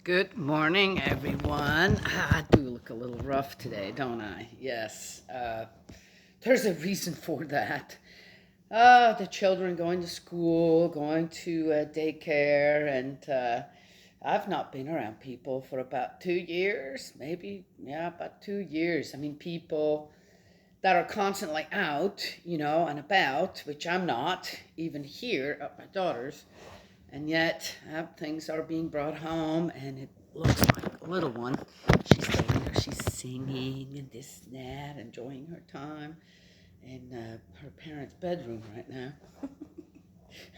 Good morning, everyone. I do look a little rough today, don't I? Yes. There's a reason for that. The children going to school, going to daycare, and I've not been around people for about 2 years, maybe, yeah, about 2 years. I mean, people that are constantly out, and about, which I'm not, even here at my daughter's. And yet, things are being brought home, and it looks like a little one. She's staying there, she's singing and this and that, enjoying her time in her parents' bedroom right now.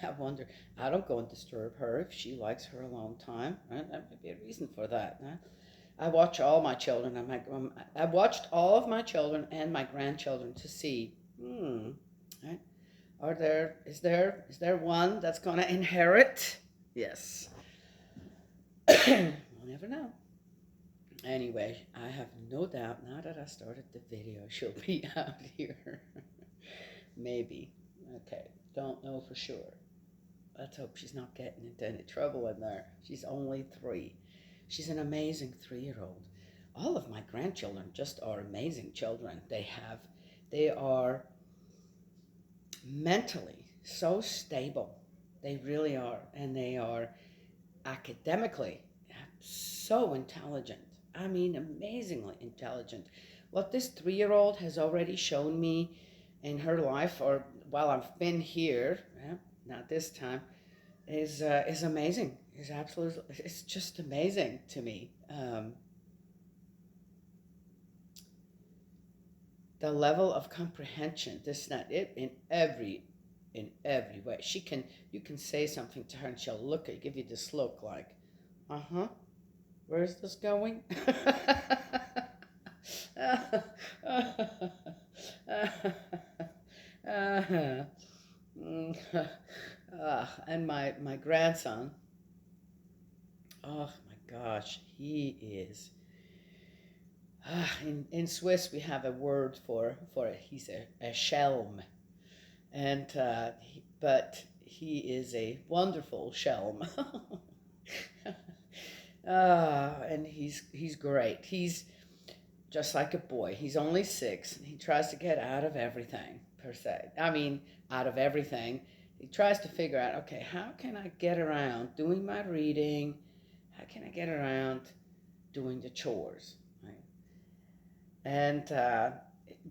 I wonder, I don't go and disturb her if she likes her alone time. Right? That might be a reason for that. Huh? I watch all my children. I watched all of my children and my grandchildren to see, right? Is there one that's going to inherit? Yes. We'll never know. Anyway, I have no doubt now that I started the video, she'll be out here. Maybe. Okay, don't know for sure. Let's hope she's not getting into any trouble in there. She's only 3. She's an amazing 3-year-old. All of my grandchildren just are amazing children. They are mentally so stable. They really are. And they are academically so intelligent. I mean, amazingly intelligent. What this 3-year-old has already shown me in her life, or while I've been here, not this time, is amazing. It's just amazing to me. The level of comprehension, this, not it, in every way. You can say something to her, and she'll give you this look like, uh-huh. Where's this going? And my grandson, oh my gosh, he is. In Swiss, we have a word for it. He's a shelm, and but he is a wonderful shelm. And he's great. He's just like a boy. He's only 6, and he tries to get out of everything, per se. I mean, out of everything. He tries to figure out, okay, how can I get around doing my reading? How can I get around doing the chores? Right? And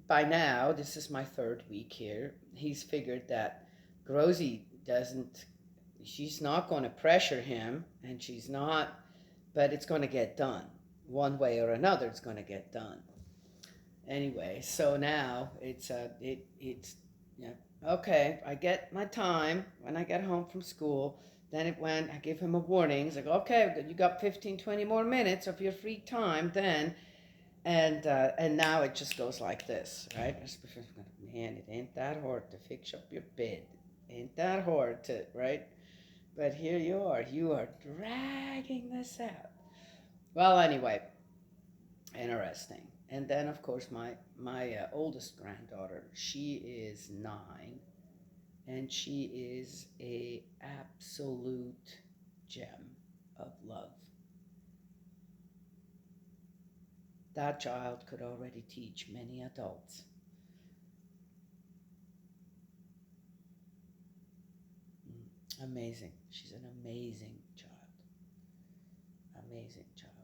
by now, this is my 3rd week here, he's figured that Grozy she's not going to pressure him, and she's not, but it's going to get done. One way or another, it's going to get done. Anyway, so now it's yeah, okay, I get my time when I get home from school. Then I give him a warning. He's like, okay, you got 15-20 more minutes of your free time then. And now it just goes like this, right? Man, it ain't that hard to fix up your bed. Ain't that hard to, right? But here you are dragging this out. Well, anyway, interesting. And then, of course, my oldest granddaughter, she is 9, and she is a absolute gem of love. That child could already teach many adults. Amazing. She's an amazing child. Amazing child.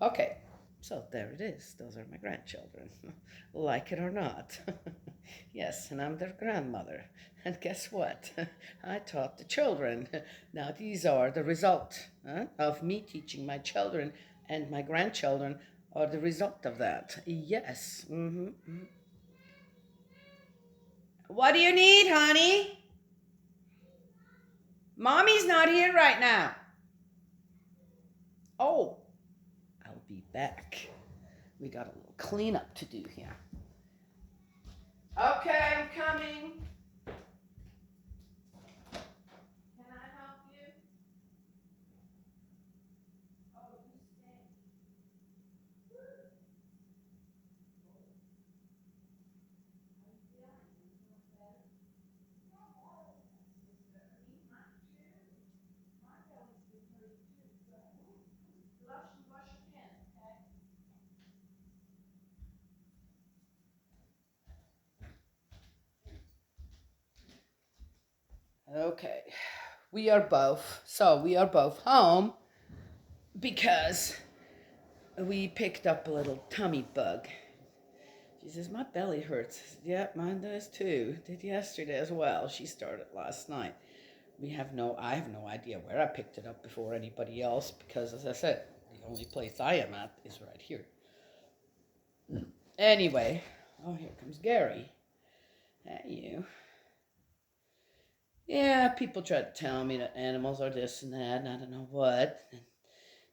Okay, so there it is. Those are my grandchildren. Like it or not. Yes, and I'm their grandmother. And guess what? I taught the children. Now, these are the result of me teaching my children, and my grandchildren are the result of that. Yes. Mm-hmm. What do you need, honey? Mommy's not here right now. Oh, I'll be back. We got a little cleanup to do here. Okay, I'm coming. Can I help you? Oh, you stay. Okay. We are both home because we picked up a little tummy bug. She says, my belly hurts. Yep, mine does too. Did yesterday as well. She started last night. I have no idea where I picked it up before anybody else because, as I said, the only place I am at is right here. Anyway, oh, here comes Gary. Hey, you. Yeah, people try to tell me that animals are this and that, and I don't know what. And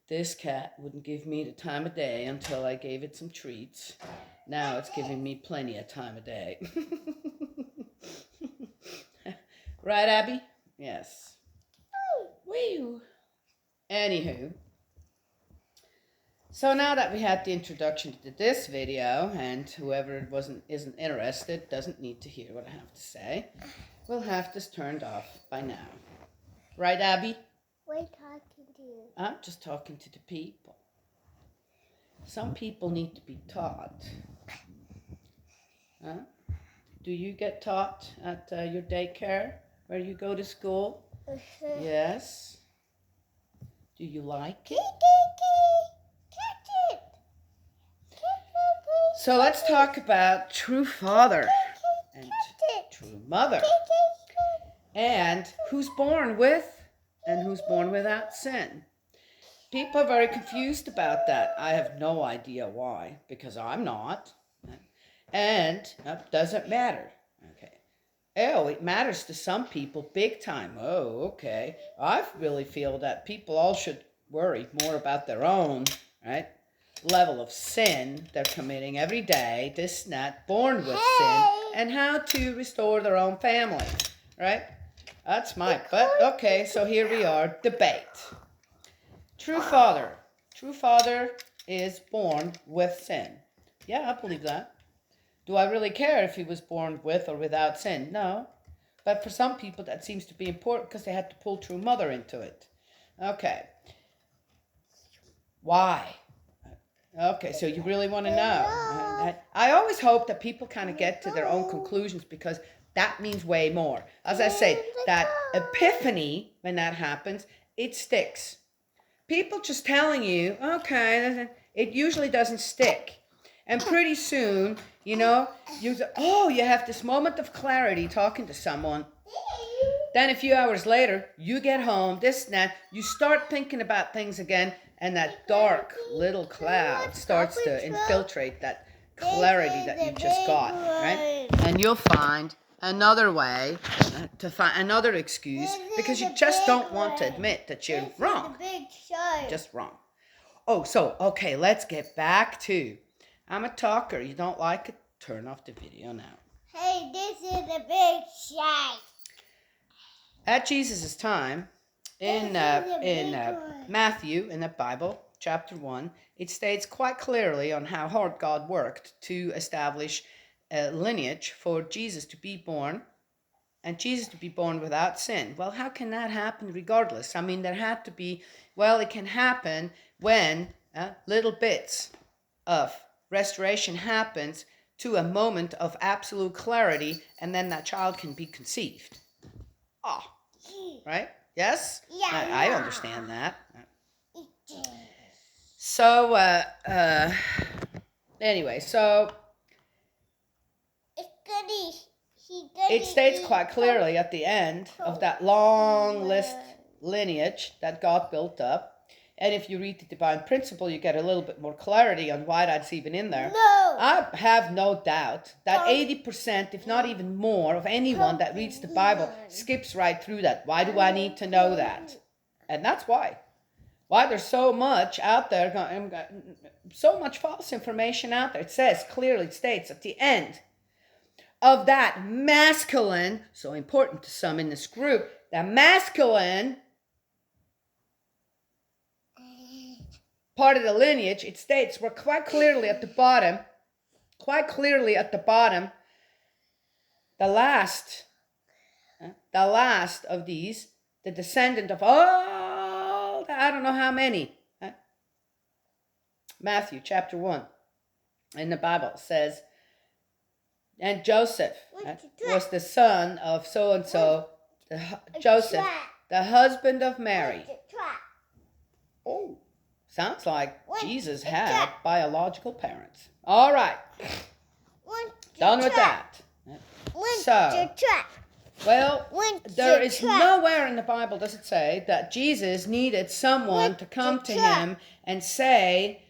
this cat wouldn't give me the time of day until I gave it some treats. Now it's giving me plenty of time of day. Right, Abby? Yes. Woo. Anywho. So now that we had the introduction to this video, and whoever isn't interested doesn't need to hear what I have to say, we'll have this turned off by now. Right, Abby? We're talking to you. I'm just talking to the people. Some people need to be taught. Huh? Do you get taught at your daycare where you go to school? Yes. Do you like it? So let's talk about true father and true mother, and who's born with and who's born without sin. People are very confused about that. I have no idea why, because I'm not, and it doesn't matter. Okay. Oh, it matters to some people big time. Oh, okay. I really feel that people all should worry more about their own, right, level of sin they're committing every day, this and that, born with sin, and how to restore their own family, right? That's but okay, so here we are, debate. True father is born with sin. Yeah, I believe that. Do I really care if he was born with or without sin? No. But for some people that seems to be important because they had to pull true mother into it. Okay. Why? Okay, so you really want to know. I always hope that people kind of get to their own conclusions because that means way more. As I said, that epiphany, when that happens, it sticks. People just telling you, okay, it usually doesn't stick. And pretty soon, you have this moment of clarity talking to someone. Then a few hours later, you get home, this and that, you start thinking about things again, and that dark little cloud starts to infiltrate that clarity that you just got, right? And you'll find another way to find another excuse because you just don't want to admit that you're wrong. Just wrong. Oh, so, okay, let's get back to, I'm a talker. You don't like it? Turn off the video now. Hey, this is the big shite. At Jesus' time, in Matthew, in the Bible, chapter 1, it states quite clearly on how hard God worked to establish a lineage for Jesus to be born, and Jesus to be born without sin. Well, how can that happen regardless? I mean, there had to be, it can happen when little bits of restoration happens to a moment of absolute clarity, and then that child can be conceived. Oh, right? Yes? Yeah. I understand that. So, anyway, so it states quite clearly at the end of that long list lineage that God built up. And if you read the divine principle, you get a little bit more clarity on why that's even in there. No. I have no doubt that 80%, if not even more, of anyone that reads the Bible skips right through that. Why do I need to know that? And that's why. Why there's so much out there, so much false information out there. It says clearly, it states at the end of that masculine, so important to some in this group, the masculine part of the lineage, it states we're quite clearly at the bottom, the last of these, the descendant of all, I don't know how many. Matthew chapter 1 in the Bible says, and Joseph was the son of so-and-so, Joseph, the husband of Mary. Trap. Oh, sounds like One, Jesus a had trap. biological parents. All right, done with that. So, well, there is nowhere in the Bible does it say that Jesus needed someone to come to him and say,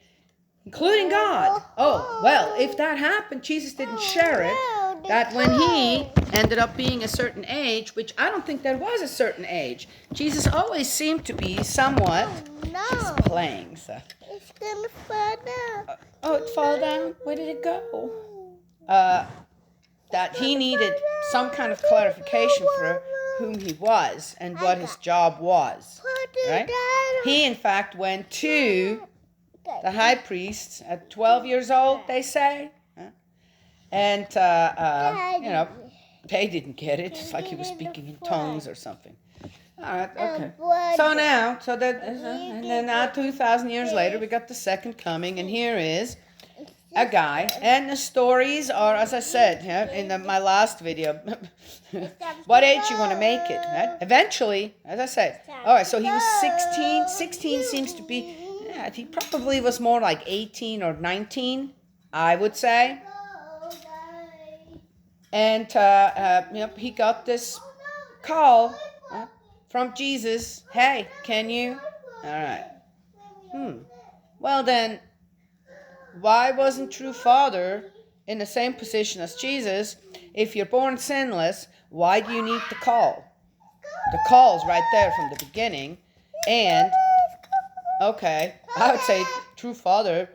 including God. Oh, well, if that happened, Jesus didn't share it. That when he ended up being a certain age, which I don't think there was a certain age, Jesus always seemed to be somewhat. She's playing, so. It's gonna fall down. Oh, it fell down? Where did it go? That he needed some kind of clarification for whom he was and what his job was. Right? He, in fact, went to the high priest at 12 years old, they say. And, they didn't get it. It's like he was speaking in tongues or something. All right, okay. And then now 2,000 years later, we got the second coming, and here is a guy. And the stories are, as I said in my last video, what age you want to make it. Right? Eventually, as I said, all right, so he was 16. 16 seems to be, he probably was more like 18 or 19, I would say. And he got this call from Jesus. Hey, can you? All right. Well then, why wasn't true father in the same position as Jesus? If you're born sinless, why do you need the call? The call's right there from the beginning. And, okay, I would say true father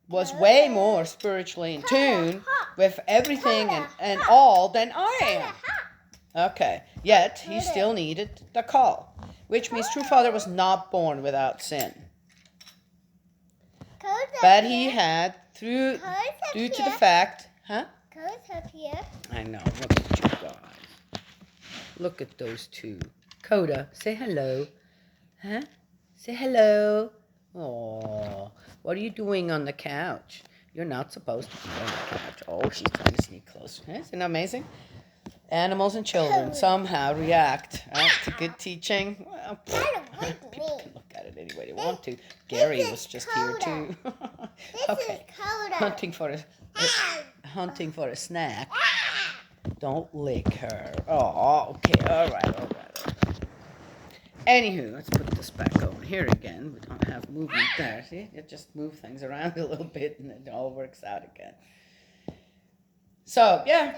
was way more spiritually in tune with everything and all than I am. Okay, yet he still needed the call, which means true father was not born without sin. But he had, due to the fact, I know, look at you guys. Look at those two. Coda, say hello. Huh? Say hello. Oh, what are you doing on the couch? You're not supposed to be on the couch. Oh, she's trying to sneak closer. Isn't that amazing? Animals and children somehow react to good teaching. Well, people can look at it any way they want to. Gary was just here too. Okay, hunting for a snack. Don't lick her. Oh, okay. All right. Anywho, let's put this back over here again. We don't have movement there. See, you just move things around a little bit, and it all works out again. So yeah,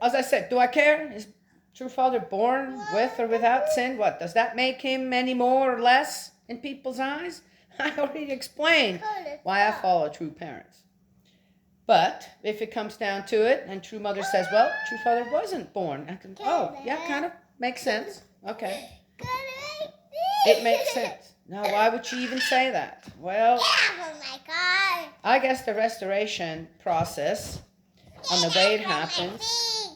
as I said, do I care? Is true father born with or without sin? What does that make him any more or less in people's eyes? I already explained why I follow true parents. But if it comes down to it, and true mother says, well, true father wasn't born. I can, kind of makes sense. Okay. It makes sense. Now, why would she even say that? Well, I guess the restoration process, on the way it happens,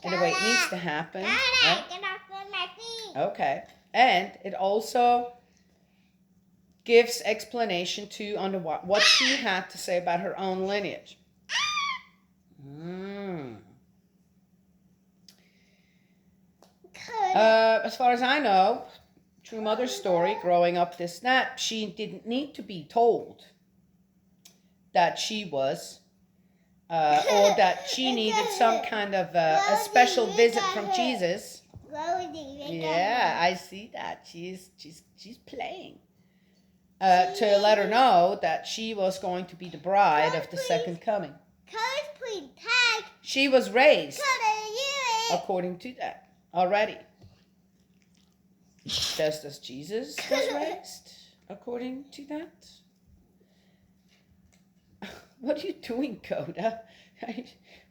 and the way it needs to happen. Right? Okay. And it also gives explanation to on what she had to say about her own lineage. As far as I know, true mother's story, growing up she didn't need to be told that she was, or that she needed some kind of a special visit from Jesus. Yeah, I see that. She's playing. To let her know that she was going to be the bride of the second coming. She was raised according to that already. Just as Jesus was raised according to that. What are you doing, Coda?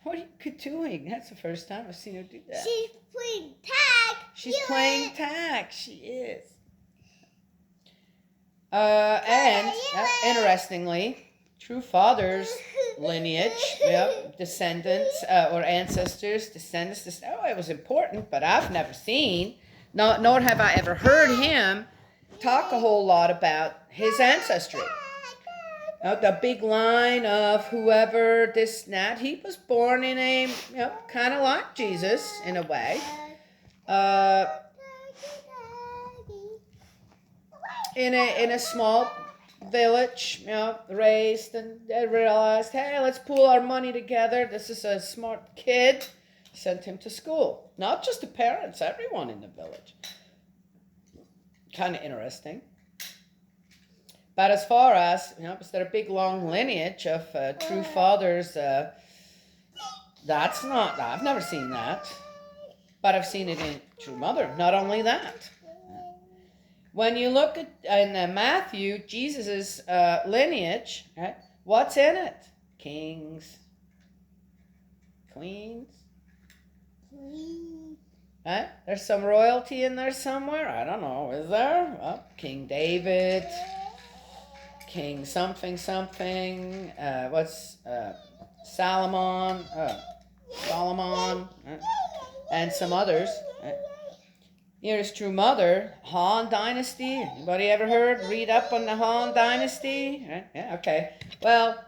What are you doing? That's the first time I've seen her do that. She's playing tag. She's playing tag. She is. And interestingly, true father's lineage, descendants or ancestors, descendants. Oh, it was important, but I've never seen, nor have I ever heard him talk a whole lot about his ancestry. The big line of whoever this, that, he was born in a, kind of like Jesus in a way. uh, in a small village, raised, and they realized, hey, let's pool our money together. This is a smart kid. Sent him to school. Not just the parents, everyone in the village. Kind of interesting. But as far as, is there a big long lineage of true fathers? That's not, I've never seen that. But I've seen it in True Mother. Not only that. When you look at in Matthew, Jesus' lineage, right? What's in it? Kings, queens. Right? There's some royalty in there somewhere. I don't know. Is there? Well, King David, King something something. What's Solomon? Solomon, and some others. Right? Here's True Mother, Han Dynasty. Anybody ever heard? Read up on the Han Dynasty? Right? Yeah, okay. Well,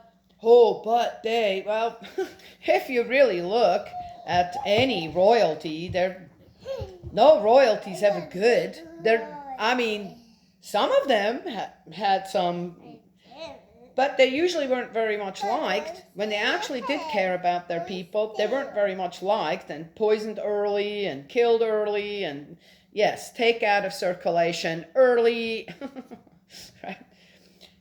if you really look at any royalty, no royalty's ever good. Some of them had some, but they usually weren't very much liked. When they actually did care about their people, they weren't very much liked and poisoned early and killed early and, yes, take out of circulation early. Right?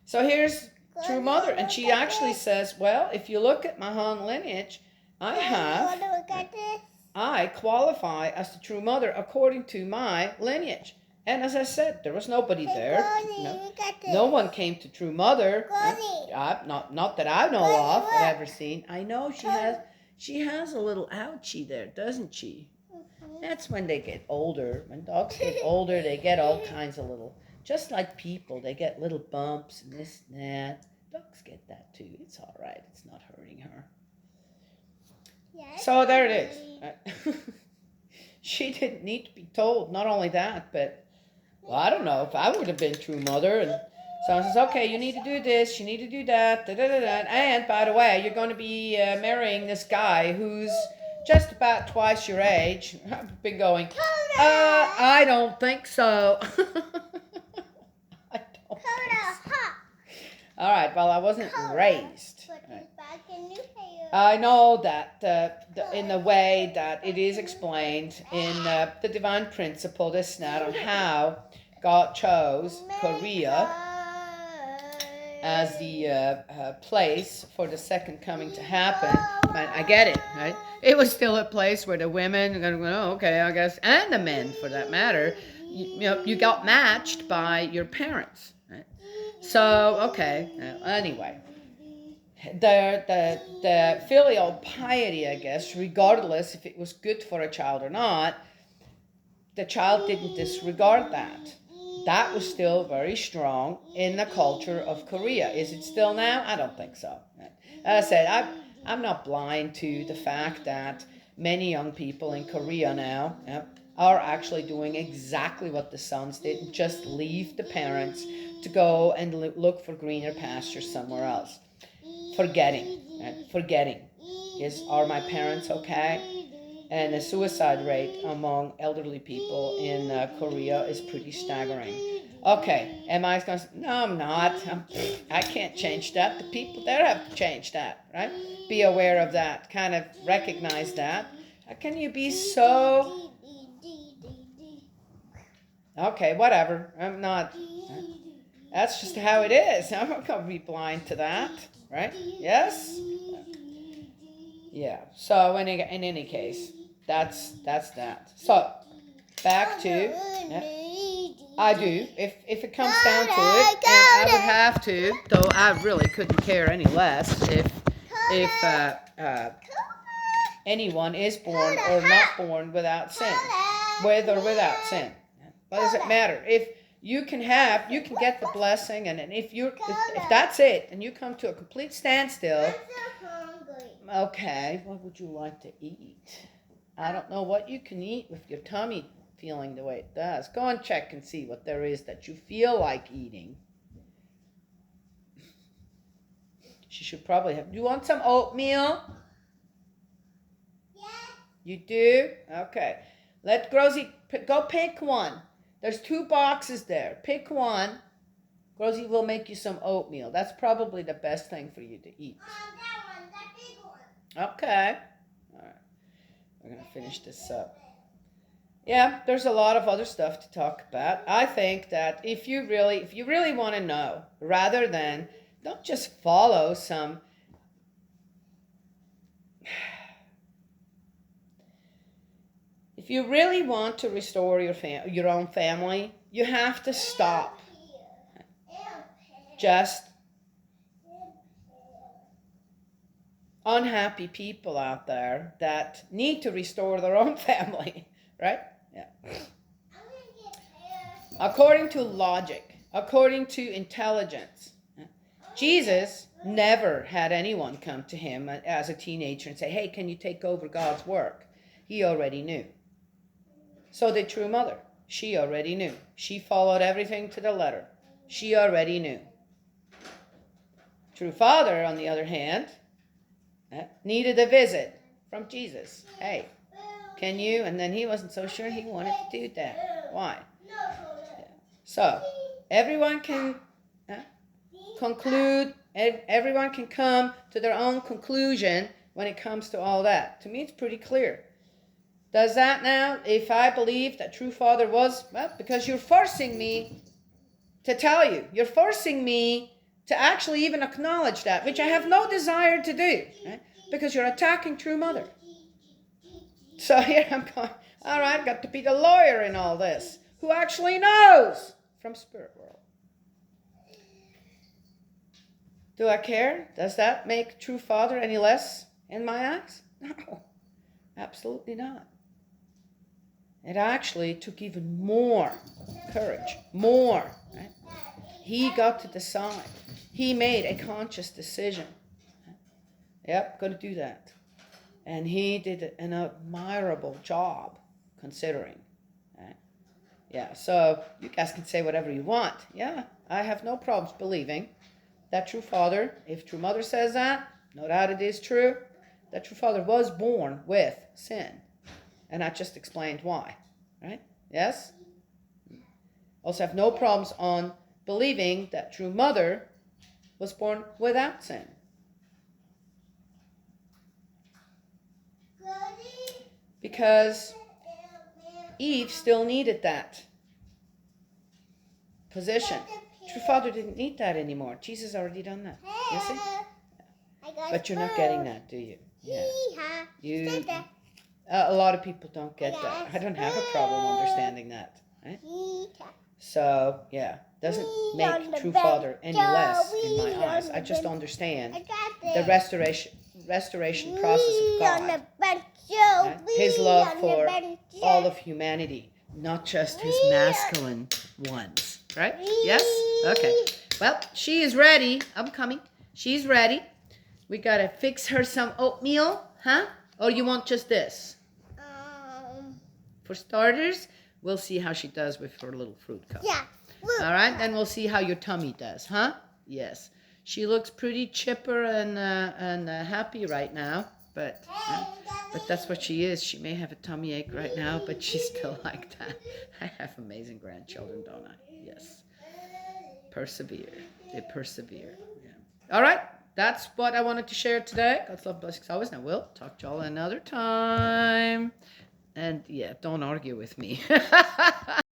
So here's True Mother, and she actually says, well, if you look at my Han lineage, I qualify as the True Mother according to my lineage. And as I said, there was nobody there. No one came to True Mother. Not that I know of, I've ever seen. I know she has a little ouchie there, doesn't she? That's when they get older. When dogs get older, they get all kinds of little, just like people, they get little bumps and this and that. Dogs get that too. It's all right. It's not hurting her. So there it is. She didn't need to be told. Not only that, but I don't know if I would have been True Mother and someone says, okay, you need to do this, you need to do that, and by the way, you're going to be marrying this guy who's just about twice your age. I've been going, I don't think so. I don't think so. All right, well, I wasn't raised. Right. I know that in the way that it is explained in the Divine Principle, this and that, on how God chose Korea as the place for the second coming to happen. I get it, right? It was still a place where the women are going to go, oh, okay, I guess, and the men for that matter, you got matched by your parents, right? So, okay, anyway. The filial piety, I guess, regardless if it was good for a child or not, the child didn't disregard that. That was still very strong in the culture of Korea. Is it still now? I don't think so. As I said, I'm not blind to the fact that many young people in Korea now are actually doing exactly what the sons did, and just leave the parents to go and look for greener pastures somewhere else. Forgetting. Are my parents okay? And the suicide rate among elderly people in Korea is pretty staggering. Okay, am I going to say, no, I'm not. I can't change that. The people there have to change that, right? Be aware of that. Kind of recognize that. How can you be so... Okay, whatever. I'm not... That's just how it is. I'm not going to be blind to that, right? Yes? Yeah, so in any case, that's that. So, back to, I do, if it comes down to it, and I would have to, though I really couldn't care any less if anyone is born or not born without sin, with or without sin. What does it matter? If you can get the blessing, and if that's it, and you come to a complete standstill. Okay, what would you like to eat? I don't know what you can eat with your tummy feeling the way it does. Go and check and see what there is that you feel like eating. She should probably have. Do you want some oatmeal? Yeah. You do? Okay. Let Grozy go pick one. There's 2 boxes there. Pick one. Grozy will make you some oatmeal. That's probably the best thing for you to eat. That one, that big one. Okay. All right. We're going to finish this up. Yeah, there's a lot of other stuff to talk about. I think that if you really want to know, rather than, don't just follow some if you really want to restore your own family, you have to stop just unhappy people out there that need to restore their own family, right? Yeah. According to logic, according to intelligence, Jesus never had anyone come to him as a teenager and say, hey, can you take over God's work? He already knew. So did True Mother. She already knew. She followed everything to the letter. She already knew. True Father, on the other hand, needed a visit from Jesus. Hey, can you? And then he wasn't so sure he wanted to do that. Why? Yeah. So, everyone can conclude, everyone can come to their own conclusion when it comes to all that. To me, it's pretty clear. Does that now, if I believe that True Father was, well, because you're forcing me to tell you. You're forcing me to actually even acknowledge that, which I have no desire to do, right? Because you're attacking True Mother. So here I'm going, all right, got to be the lawyer in all this, who actually knows from Spirit World. Do I care? Does that make True Father any less in my eyes? No, absolutely not. It actually took even more courage, more. Right? He got to decide. He made a conscious decision. Yep, going to do that. And he did an admirable job, considering. Right? Yeah, so you guys can say whatever you want. Yeah, I have no problems believing that True Father, if True Mother says that, no doubt it is true, that True Father was born with sin. And I just explained why. Right? Yes? Also have no problems on believing that True Mother was born without sin. Because Eve still needed that position. True Father didn't need that anymore. Jesus already done that. You see? But you're not getting that, do you? Yeah. A lot of people don't get that. I don't have a problem understanding that. Right? So, yeah. Doesn't make True Father any less in my eyes. I just understand the restoration process of God. Right? His love for all of humanity, not just his masculine ones. Right? Yes? Okay. Well, she is ready. I'm coming. She's ready. We got to fix her some oatmeal, huh? Or you want just this? For starters, we'll see how she does with her little fruit cup. Yeah. All right, then we'll see how your tummy does, huh? Yes. She looks pretty chipper and happy right now, but that's what she is. She may have a tummy ache right now, but she's still like that. I have amazing grandchildren, don't I? Yes. Persevere. They persevere. Yeah. All right, that's what I wanted to share today. God's love, blessings always, and we'll talk to y'all another time. And yeah, don't argue with me.